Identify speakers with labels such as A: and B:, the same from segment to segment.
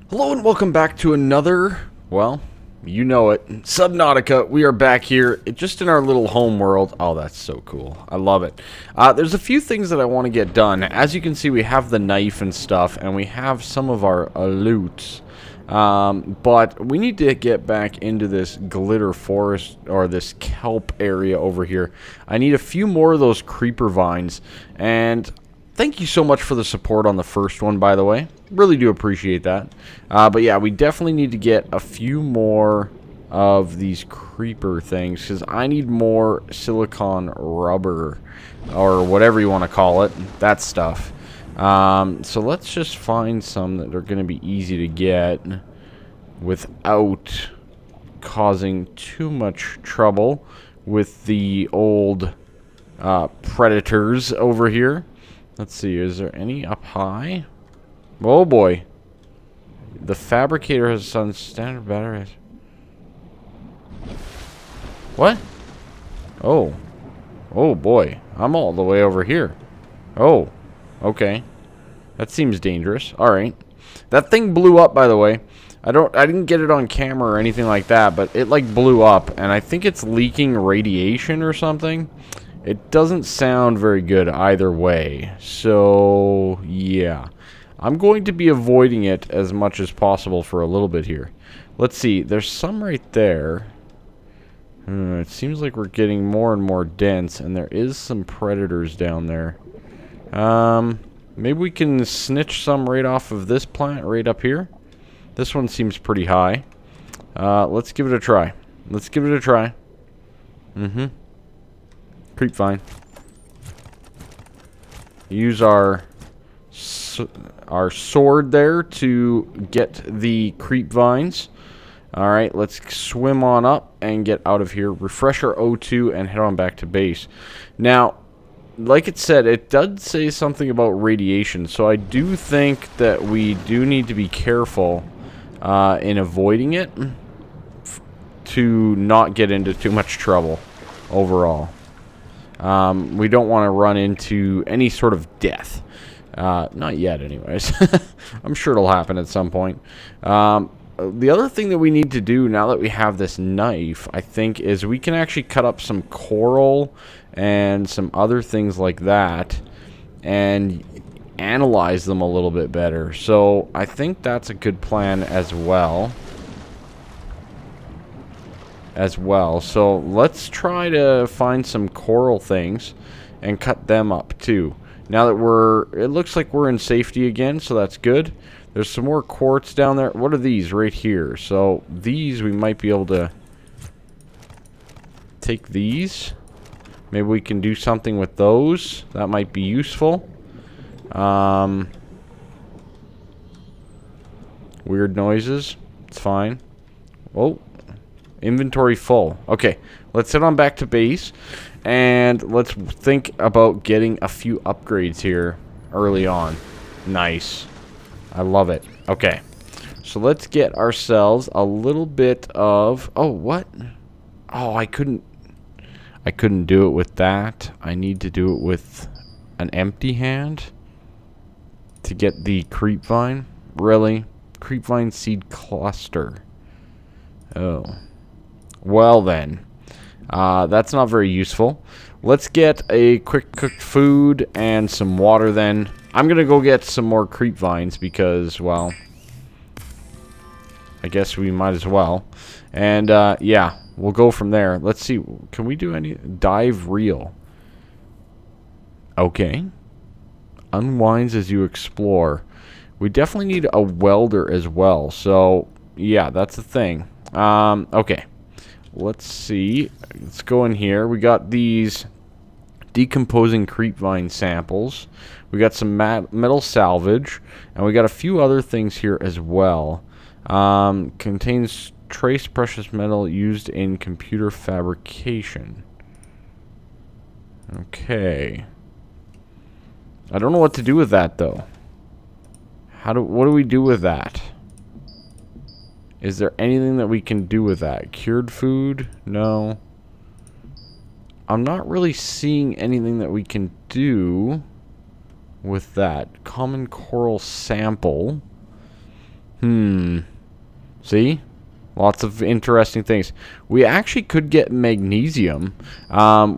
A: Hello and welcome back to another, well, you know it, Subnautica. We are back here, just in our little home world. Oh, that's so cool. I love it. There's a few things that I want to get done. As you can see, we have the knife and stuff, and we have some of our loot. But we need to get back into this glitter forest, or this kelp area over here. I need a few more of those creeper vines, and thank you so much for the support on the first one, by the way. Really do appreciate that. But yeah, we definitely need to get a few more of these creeper things, because I need more silicon rubber, or whatever you want to call it, that stuff. So let's just find some that are going to be easy to get without causing too much trouble with the old predators over here. Let's see, is there any up high? Oh boy. The fabricator has some standard batteries. What? Oh. Oh boy. I'm all the way over here. Oh. Okay. That seems dangerous. Alright. That thing blew up, by the way. I didn't get it on camera or anything like that, but it like blew up, and I think it's leaking radiation or something. It doesn't sound very good either way. So, yeah. I'm going to be avoiding it as much as possible for a little bit here. Let's see. There's some right there. It seems like we're getting more and more dense, and there is some predators down there. Maybe we can snitch some right off of this plant right up here. This one seems pretty high. Let's give it a try. Let's give it a try. Creep vine. Use our sword there to get the creep vines. Alright, let's swim on up and get out of here. Refresh our O2 and head on back to base. Now, like it said, it does say something about radiation, so I do think that we do need to be careful in avoiding it to not get into too much trouble overall. We don't want to run into any sort of death. Not yet, anyways. I'm sure it'll happen at some point. The other thing that we need to do now that we have this knife, I think, is we can actually cut up some coral and some other things like that and analyze them a little bit better. So I think that's a good plan as well. So let's try to find some coral things and cut them up too. Now that it looks like we're in safety again, so that's good. There's some more quartz down there. What are these right here? So these, we might be able to take these. Maybe we can do something with those. That might be useful. Weird noises. It's fine. Oh. Inventory full. Okay, let's head on back to base, and let's think about getting a few upgrades here early on. Nice. I love it. Okay, so let's get ourselves a little bit of... Oh, what? Oh, I couldn't do it with that. I need to do it with an empty hand to get the creep vine. Really? Creep vine seed cluster. Oh. Well then, that's not very useful. Let's get a quick cooked food and some water then. I'm going to go get some more creep vines because, well, I guess we might as well. And, yeah, we'll go from there. Let's see, can we do any... Dive reel. Okay. Unwinds as you explore. We definitely need a welder as well. So, yeah, that's the thing. Okay. Let's see. Let's go in here. We got these decomposing creep vine samples. We got some metal salvage. And we got a few other things here as well. Contains trace precious metal used in computer fabrication. Okay. I don't know what to do with that, though. What do we do with that? Is there anything that we can do with that? Cured food? No. I'm not really seeing anything that we can do with that. Common coral sample. See? Lots of interesting things. We actually could get magnesium,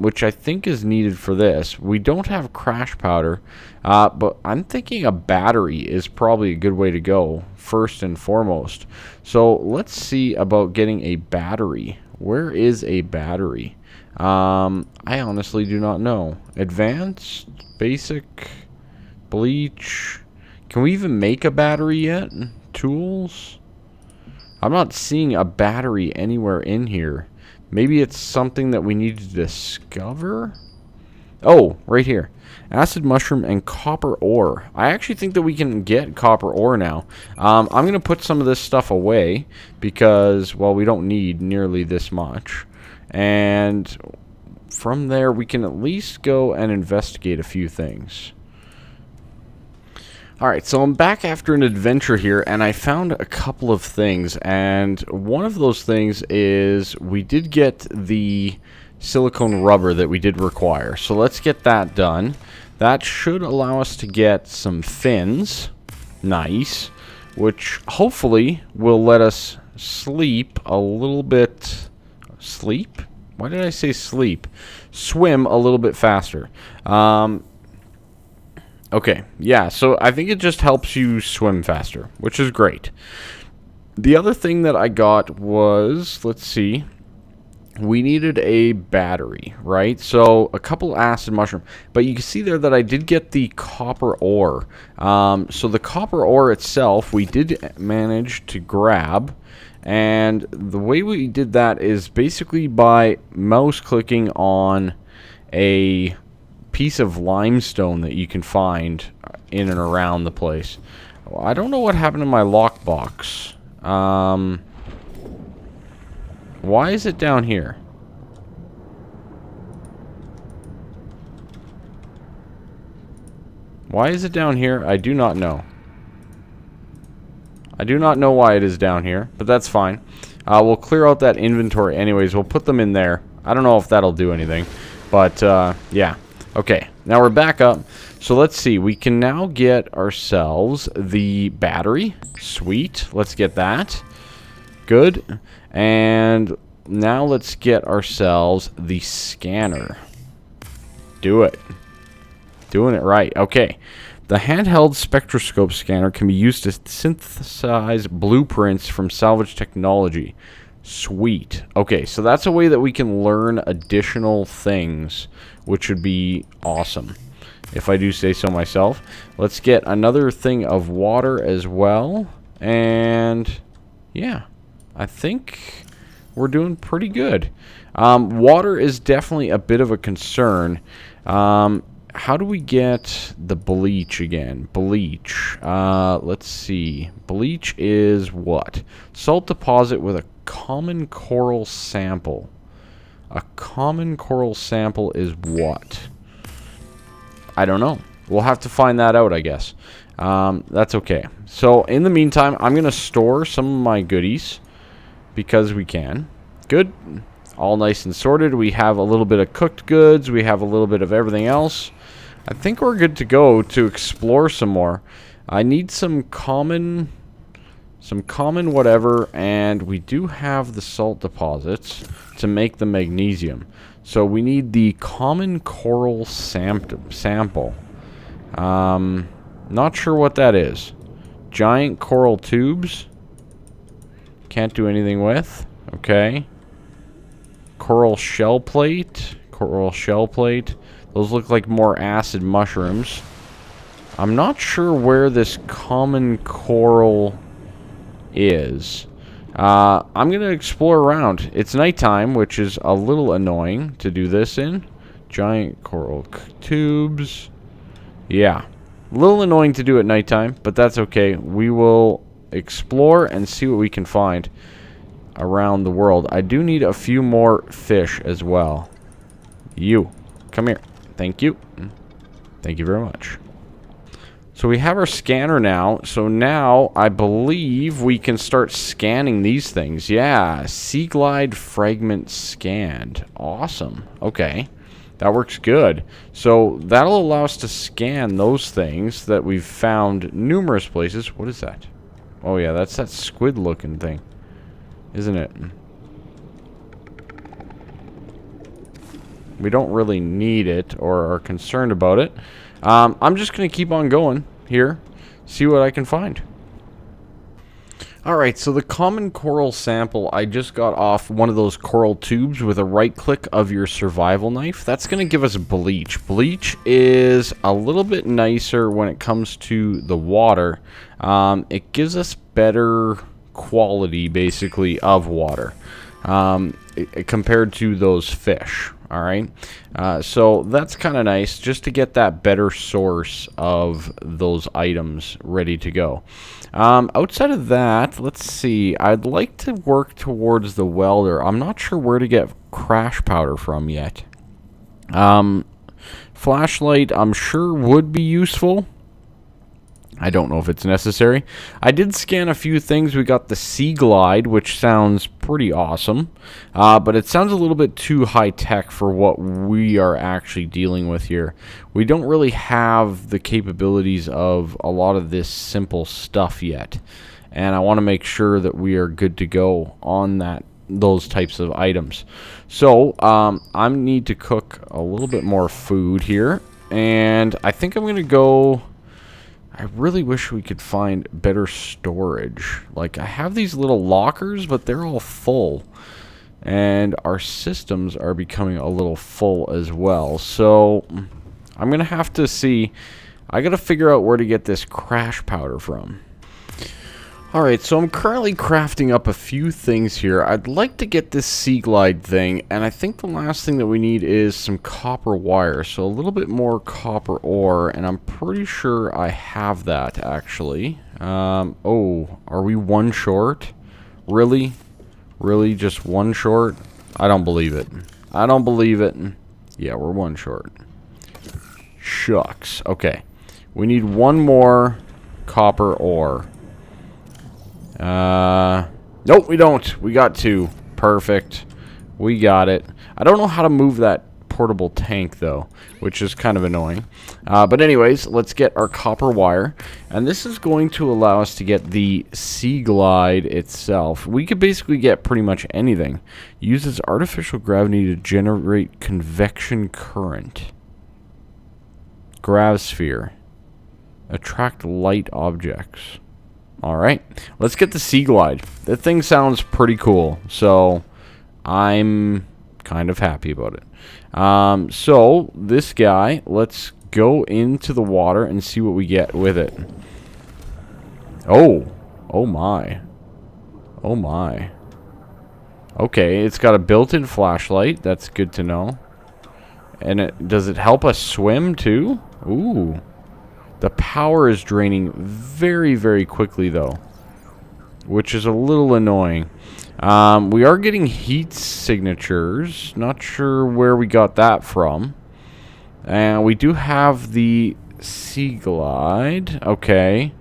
A: which I think is needed for this. We don't have crash powder, but I'm thinking a battery is probably a good way to go, first and foremost. So let's see about getting a battery. Where is a battery? I honestly do not know. Advanced, basic, bleach. Can we even make a battery yet? Tools? I'm not seeing a battery anywhere in here. Maybe it's something that we need to discover? Oh, right here. Acid mushroom and copper ore. I actually think that we can get copper ore now. I'm going to put some of this stuff away because, well, we don't need nearly this much. And from there, we can at least go and investigate a few things. Alright, so I'm back after an adventure here, and I found a couple of things, and one of those things is we did get the silicone rubber that we did require. So let's get that done. That should allow us to get some fins. Nice. Which hopefully will let us sleep a little bit... Sleep? Why did I say sleep? Swim a little bit faster. Okay, yeah, so I think it just helps you swim faster, which is great. The other thing that I got was, let's see, we needed a battery, right? So a couple acid mushroom, but you can see there that I did get the copper ore. So the copper ore itself, we did manage to grab, and the way we did that is basically by mouse clicking on a piece of limestone that you can find in and around the place. I don't know what happened to my lockbox. Why is it down here? Why is it down here? I do not know. I do not know why it is down here, but that's fine. We'll clear out that inventory anyways. We'll put them in there. I don't know if that'll do anything, but yeah. Okay, now we're back up. So let's see. We can now get ourselves the battery. Sweet. Let's get that. Good. And now let's get ourselves the scanner. Do it. Doing it right. Okay. The handheld spectroscope scanner can be used to synthesize blueprints from salvage technology. Sweet. Okay, so that's a way that we can learn additional things, which would be awesome, if I do say so myself. Let's get another thing of water as well. And, yeah, I think we're doing pretty good. Water is definitely a bit of a concern. How do we get the bleach again? Bleach. Let's see. Bleach is what? Salt deposit with a common coral sample. A common coral sample is what? I don't know. We'll have to find that out, I guess. That's okay. So, in the meantime, I'm going to store some of my goodies because we can. Good. All nice and sorted. We have a little bit of cooked goods. We have a little bit of everything else. I think we're good to go to explore some more. I need some common whatever, and we do have the salt deposits to make the magnesium. So we need the common coral sample. Not sure what that is. Giant coral tubes. Can't do anything with. Okay. Coral shell plate. Coral shell plate. Those look like more acid mushrooms. I'm not sure where this common coral is. I'm going to explore around. It's nighttime, which is a little annoying to do this in. Giant coral tubes. Yeah. A little annoying to do at nighttime, but that's okay. We will explore and see what we can find around the world. I do need a few more fish as well. You. Come here. Thank you. Thank you very much. So we have our scanner now. So now I believe we can start scanning these things. Yeah. Seaglide fragment scanned. Awesome. Okay. That works good. So that'll allow us to scan those things that we've found numerous places. What is that? Oh yeah, that's that squid looking thing, isn't it? We don't really need it or are concerned about it. I'm just going to keep on going here, see what I can find. Alright, so the common coral sample, I just got off one of those coral tubes with a right click of your survival knife. That's going to give us bleach. Bleach is a little bit nicer when it comes to the water. It gives us better quality, basically, of water compared to those fish. Alright, so that's kind of nice just to get that better source of those items ready to go. Outside of that, let's see, I'd like to work towards the welder. I'm not sure where to get crash powder from yet. Flashlight, I'm sure would be useful. I don't know if it's necessary. I did scan a few things. We got the Seaglide, which sounds pretty awesome. But it sounds a little bit too high-tech for what we are actually dealing with here. We don't really have the capabilities of a lot of this simple stuff yet. And I want to make sure that we are good to go on those types of items. So, I need to cook a little bit more food here. And I think I'm going to go... I really wish we could find better storage. Like, I have these little lockers, but they're all full. And our systems are becoming a little full as well. So, I'm going to have to see... I got to figure out where to get this crash powder from. Alright, so I'm currently crafting up a few things here. I'd like to get this Seaglide thing, and I think the last thing that we need is some copper wire. So a little bit more copper ore, and I'm pretty sure I have that, actually. Oh, are we one short? Really? Really, just one short? I don't believe it. I don't believe it. Yeah, we're one short. Shucks. Okay. We need one more copper ore. Nope, we don't. We got two. Perfect. We got it. I don't know how to move that portable tank, though, which is kind of annoying. But anyways, let's get our copper wire. And this is going to allow us to get the Seaglide itself. We could basically get pretty much anything. Uses artificial gravity to generate convection current. Gravisphere. Attract light objects. Alright, let's get the Seaglide. That thing sounds pretty cool, so I'm kind of happy about it. So, this guy, let's go into the water and see what we get with it. Oh, oh my. Oh my. Okay, it's got a built-in flashlight, that's good to know. And does it help us swim too? Ooh. The power is draining very, very quickly, though, which is a little annoying. We are getting heat signatures. Not sure where we got that from. And we do have the Seaglide. Okay.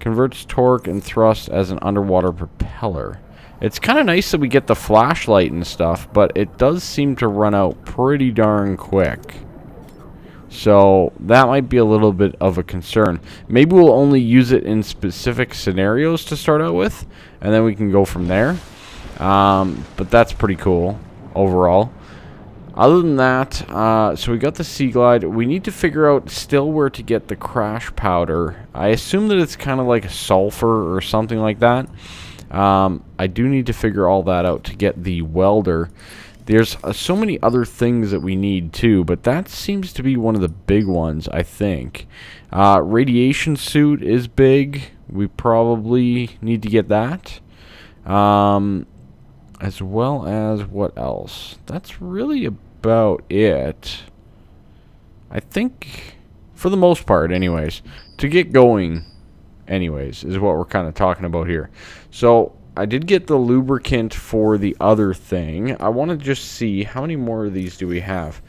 A: Converts torque and thrust as an underwater propeller. It's kind of nice that we get the flashlight and stuff, but it does seem to run out pretty darn quick. So, that might be a little bit of a concern. Maybe we'll only use it in specific scenarios to start out with, and then we can go from there. But that's pretty cool, overall. Other than that, so we got the Seaglide. We need to figure out still where to get the crash powder. I assume that it's kind of like a sulfur or something like that. I do need to figure all that out to get the welder. There's so many other things that we need too, but that seems to be one of the big ones, I think. Radiation suit is big. We probably need to get that. As well as what else? That's really about it. I think, for the most part anyways, to get going anyways, is what we're kind of talking about here. So, I did get the lubricant for the other thing. I want to just see, how many more of these do we have?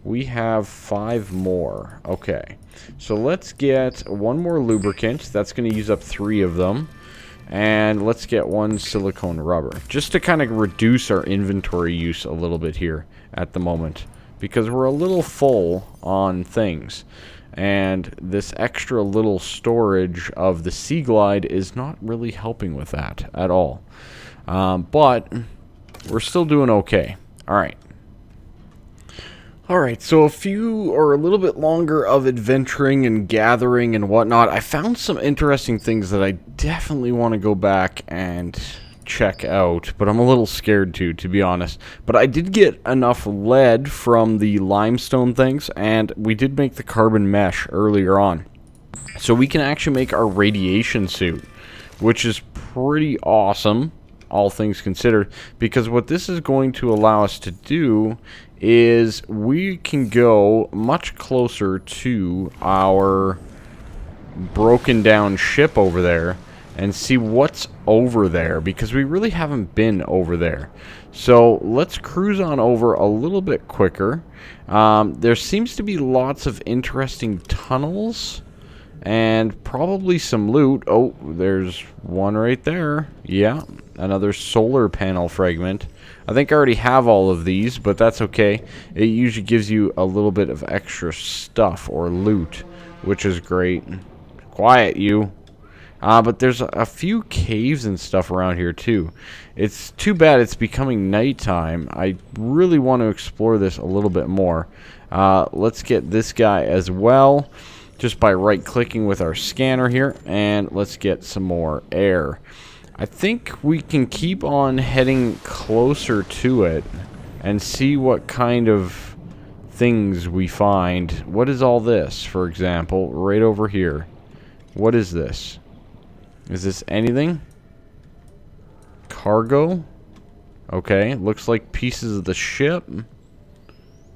A: We have 5 more. Okay. So let's get one more lubricant. That's going to use up 3 of them. And let's get 1 silicone rubber. Just to kind of reduce our inventory use a little bit here at the moment. Because we're a little full on things. And this extra little storage of the Seaglide is not really helping with that at all. But we're still doing okay. Alright. Alright, so a few or a little bit longer of adventuring and gathering and whatnot. I found some interesting things that I definitely want to go back and check out, but I'm a little scared to be honest. But I did get enough lead from the limestone things, and we did make the carbon mesh earlier on. So we can actually make our radiation suit, which is pretty awesome, all things considered, because what this is going to allow us to do is we can go much closer to our broken down ship over there and see what's over there, because we really haven't been over there. So let's cruise on over a little bit quicker. There seems to be lots of interesting tunnels and probably some loot. Oh, there's one right there. Yeah, another solar panel fragment. I think I already have all of these, but that's okay. It usually gives you a little bit of extra stuff or loot, which is great. Quiet, you. But there's a few caves and stuff around here, too. It's too bad it's becoming nighttime. I really want to explore this a little bit more. Let's get this guy as well, just by right-clicking with our scanner here. And let's get some more air. I think we can keep on heading closer to it and see what kind of things we find. What is all this, for example, right over here? What is this? Is this anything? Cargo? Okay, looks like pieces of the ship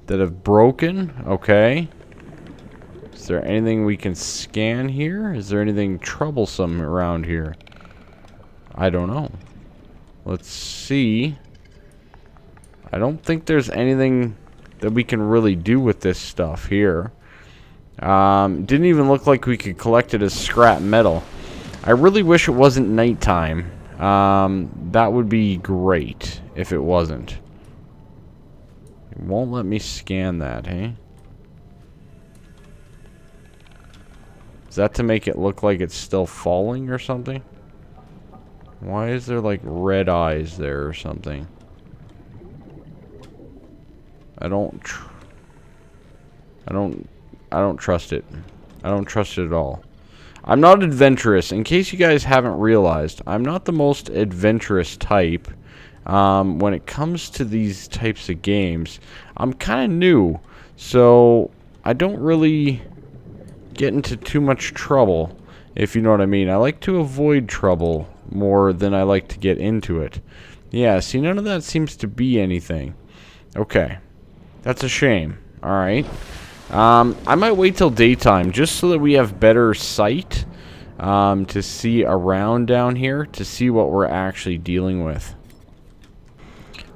A: that have broken. Okay. Is there anything we can scan here? Is there anything troublesome around here? I don't know. Let's see. I don't think there's anything that we can really do with this stuff here. Didn't even look like we could collect it as scrap metal. I really wish it wasn't nighttime. That would be great if it wasn't. It won't let me scan that, hey? Is that to make it look like it's still falling or something? Why is there like red eyes there or something? I don't trust it. I don't trust it at all. I'm not adventurous. In case you guys haven't realized, I'm not the most adventurous type when it comes to these types of games. I'm kind of new, so I don't really get into too much trouble, if you know what I mean. I like to avoid trouble more than I like to get into it. Yeah, see, none of that seems to be anything. Okay. That's a shame. Alright. I might wait till daytime just so that we have better sight to see around down here, to see what we're actually dealing with.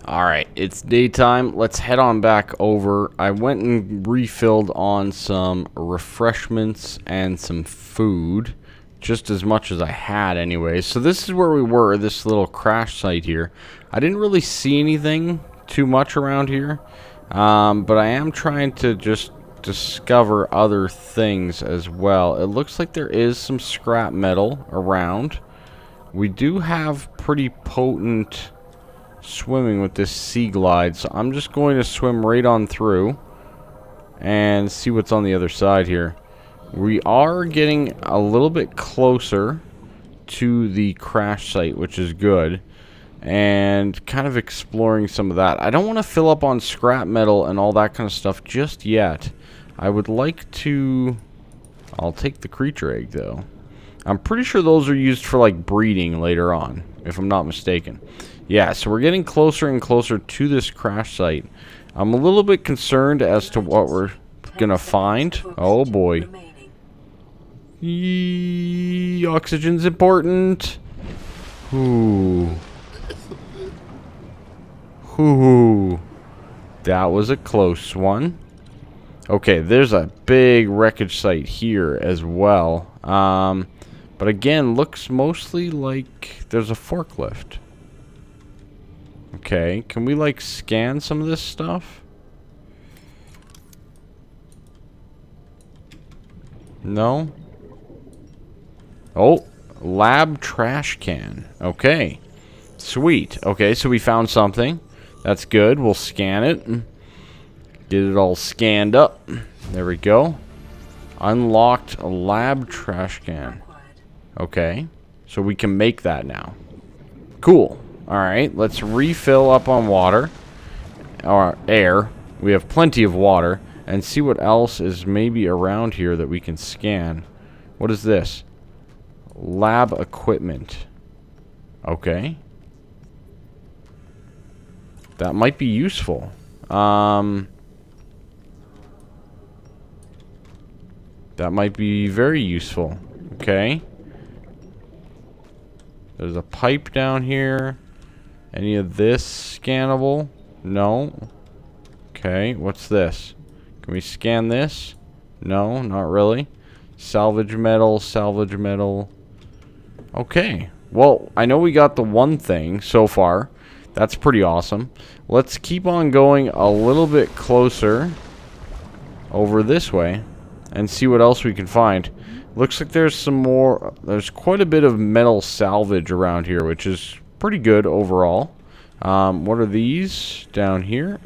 A: Alright, it's daytime. Let's head on back over. I went and refilled on some refreshments and some food. Just as much as I had anyway. So this is where we were, this little crash site here. I didn't really see anything too much around here. But I am trying to just discover other things as well. It looks like there is some scrap metal around. We do have pretty potent swimming with this Seaglide, so I'm just going to swim right on through and see what's on the other side here. We are getting a little bit closer to the crash site, which is good, and kind of exploring some of that. I don't want to fill up on scrap metal and all that kind of stuff just yet. I would like to... I'll take the creature egg, though. I'm pretty sure those are used for, like, breeding later on, if I'm not mistaken. Yeah, so we're getting closer and closer to this crash site. I'm a little bit concerned as to what we're gonna find. Oh, boy. Oxygen's important. Ooh. Ooh. That was a close one. Okay, there's a big wreckage site here as well. But again, looks mostly like there's a forklift. Okay, can we like scan some of this stuff? No? Oh, lab trash can. Okay. Sweet. Okay, so we found something. That's good. We'll scan it. Get it all scanned up. There we go. Unlocked a lab trash can. Okay. So we can make that now. Cool. Alright, let's refill up on water. Or air. We have plenty of water. And see what else is maybe around here that we can scan. What is this? Lab equipment. Okay. That might be useful. That might be very useful. Okay. There's a pipe down here. Any of this scannable? No. Okay, what's this? Can we scan this? No, not really. Salvage metal, salvage metal. Okay. Well, I know we got the one thing so far. That's pretty awesome. Let's keep on going a little bit closer over this way and see what else we can find. Looks like there's some more. There's quite a bit of metal salvage around here, which is pretty good overall. What are these down here?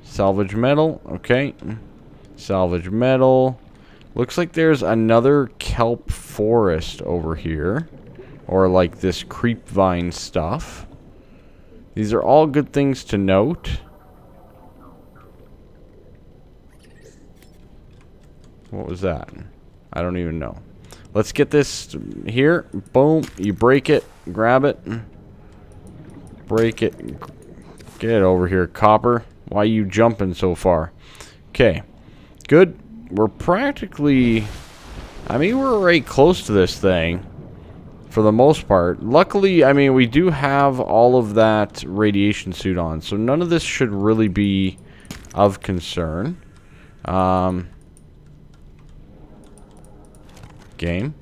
A: Salvage metal. Okay. Salvage metal. Looks like there's another kelp forest over here. Or like this creep vine stuff. These are all good things to note. What was that? I don't even know. Let's get this here. Boom. You break it. Grab it. Break it. Get it over here, copper. Why are you jumping so far? Okay. Good. We're practically... I mean, we're right close to this thing. For the most part. Luckily, I mean, we do have all of that radiation suit on. So none of this should really be of concern. Game.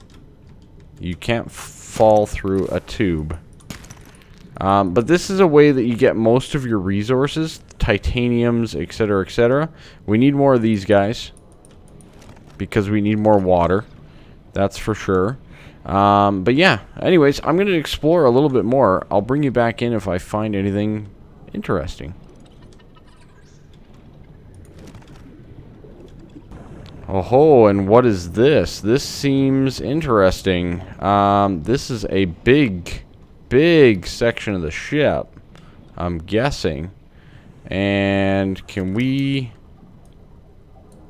A: You can't fall through a tube. But this is a way that you get most of your resources. Titaniums, etc., etc. We need more of these guys. Because we need more water. That's for sure. But yeah, anyways, I'm going to explore a little bit more. I'll bring you back in if I find anything interesting. Oh, and what is this? This seems interesting. This is a big section of the ship, I'm guessing. And can we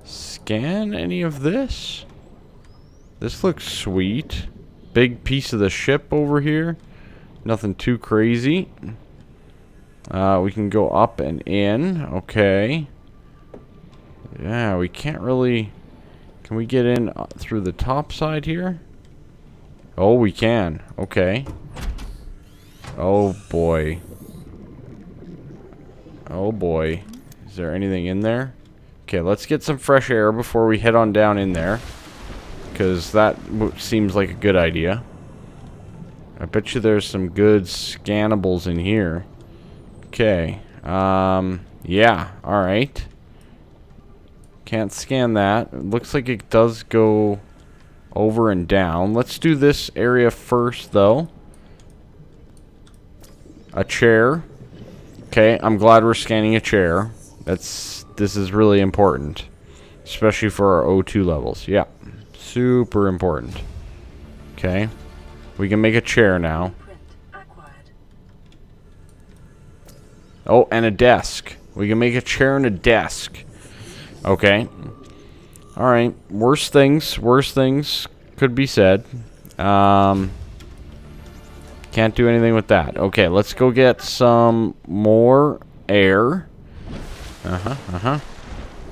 A: scan any of this? This looks sweet. Big piece of the ship over here. Nothing too crazy. We can go up and in. Okay. Yeah, we can't really... Can we get in through the top side here? Oh, we can. Okay. Oh, boy. Oh, boy. Is there anything in there? Okay, let's get some fresh air before we head on down in there. Because that seems like a good idea. I bet you there's some good scannables in here. Okay. Yeah. Alright. Can't scan that. It looks like it does go over and down. Let's do this area first, though. A chair. Okay, I'm glad we're scanning a chair. This is really important. Especially for our O2 levels. Yeah. Super important. Okay. We can make a chair now. Oh, and a desk. We can make a chair and a desk. Okay. Alright. Worse things could be said. Can't do anything with that. Okay, let's go get some more air.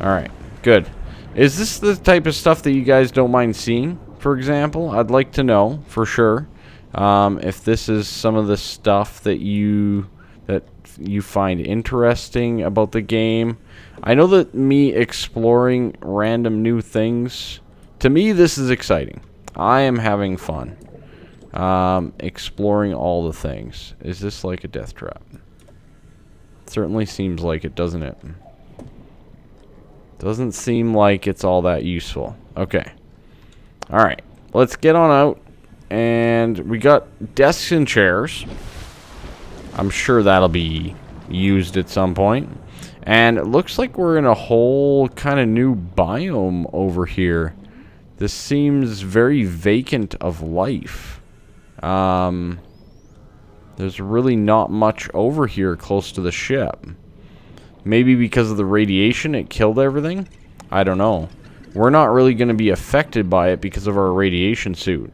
A: Alright, good. Is this the type of stuff that you guys don't mind seeing, for example? I'd like to know, for sure. If this is some of the stuff that you find interesting about the game. I know that me exploring random new things, to me this is exciting. I am having fun. Exploring all the things. Is this like a death trap? It certainly seems like it, doesn't it? Doesn't seem like it's all that useful. Okay. Alright. Let's get on out. And we got desks and chairs. I'm sure that'll be used at some point. And it looks like we're in a whole kind of new biome over here. This seems very vacant of life. There's really not much over here close to the ship. Maybe because of the radiation it killed everything? I don't know. We're not really going to be affected by it because of our radiation suit.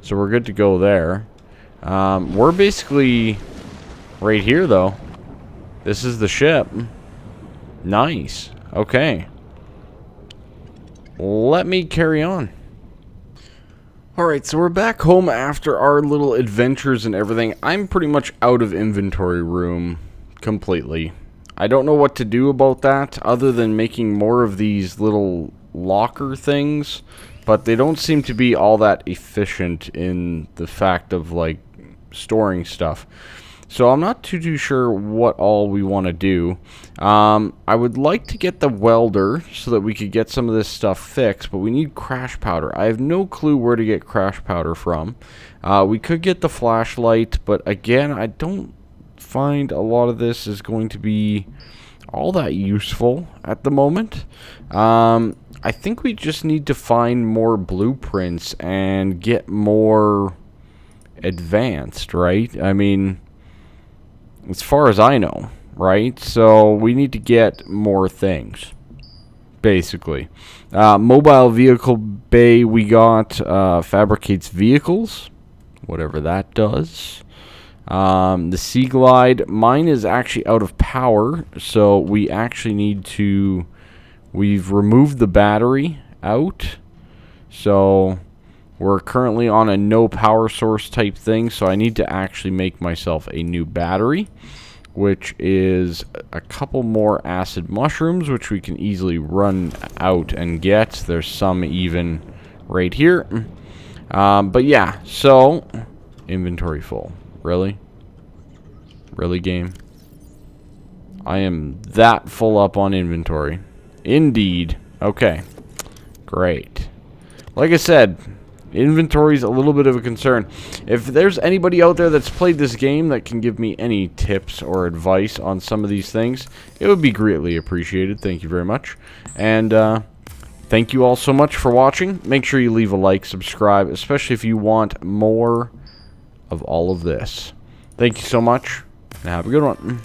A: So we're good to go there. We're basically right here though. This is the ship. Nice. Okay. Let me carry on. Alright, so we're back home after our little adventures and everything. I'm pretty much out of inventory room completely. I don't know what to do about that other than making more of these little locker things, but they don't seem to be all that efficient in the fact of like storing stuff. So I'm not too sure what all we want to do. I would like to get the welder so that we could get some of this stuff fixed, but we need crash powder. I have no clue where to get crash powder from. We could get the flashlight, but again, I don't find a lot of this is going to be all that useful at the moment. I think we just need to find more blueprints and get more advanced, right? I mean, as far as I know, right? So we need to get more things, basically. Mobile vehicle bay we got fabricates vehicles, whatever that does. The Seaglide, mine is actually out of power, so we actually need to, we've removed the battery out, so we're currently on a no power source type thing, so I need to actually make myself a new battery, which is a couple more acid mushrooms, which we can easily run out and get. There's some even right here. But yeah, so inventory full. Really? Really, game? I am that full up on inventory. Indeed. Okay. Great. Like I said, inventory's a little bit of a concern. If there's anybody out there that's played this game that can give me any tips or advice on some of these things, it would be greatly appreciated. Thank you very much. And thank you all so much for watching. Make sure you leave a like, subscribe, especially if you want more of all of this. Thank you so much, and have a good one.